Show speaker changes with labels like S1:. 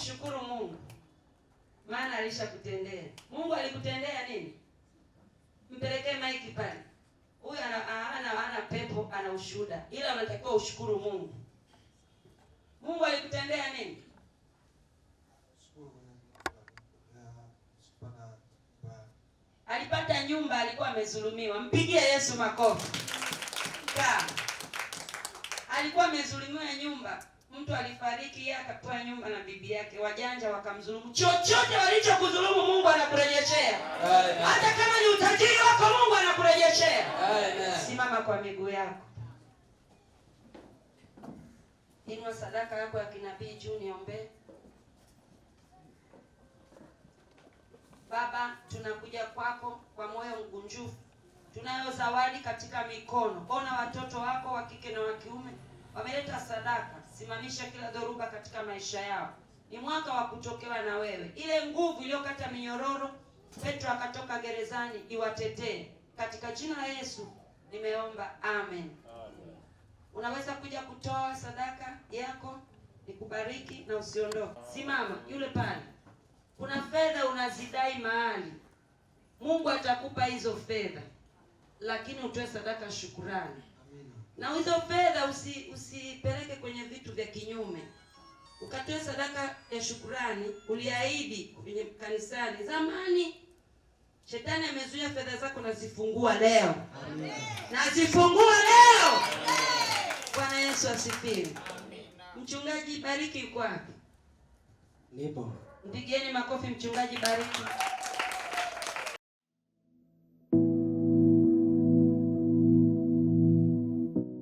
S1: mshukuru Mungu, maana alishakutendea. Mungu alikutendea nini? Mpelekee maiki pale. Huyu ana pepo, ana ushuhuda, ila unatakiwa ushukuru Mungu. Mungu alikutendea nini? Alipata nyumba, alikuwa amezulumiwa. Mpigie Yesu makofi. Alikuwa amezulumiwa nyumba. Mtu alifariki, yeye akapewa nyumba na bibi yake. Wajanja wakamdhulumu. Chochote walichokudhulumu Mungu anakurejeshea. Hata kama ni utajiri wako Mungu anakurejeshea. Simama kwa miguu yako. Inua sadaka yako ya kinabii juu niombe. Baba, tunakuja kwako kwa moyo mkunjufu. Tunayo zawadi katika mikono. Ona watoto wako wa kike na wa kiume wameleta sadaka. Simamisha kila dhoruba katika maisha yao. Ni mwaka wa kutokewa na wewe. Ile nguvu iliyokata minyororo Petro akatoka gerezani iwatetee. Katika jina la Yesu nimeomba, amen. Unaweza kuja kutoa sadaka yako, nikubariki na usiondoke. Simama yule pale. Kuna fedha unazidai mahali. Mungu atakupa hizo fedha, lakini utoe sadaka shukrani. Na hizo fedha usipeleke kwenye vitu vya kinyume. Ukatoe sadaka ya shukrani. Uliahidi kwenye kanisani zamani. Shetani amezuia fedha zako, na zifungua leo. Amen. Na zifungua leo. Bwana Yesu asifiwe. Mchungaji Bariki yuko wapi?
S2: Nipo.
S1: Mpigeni makofi mchungaji Bariki.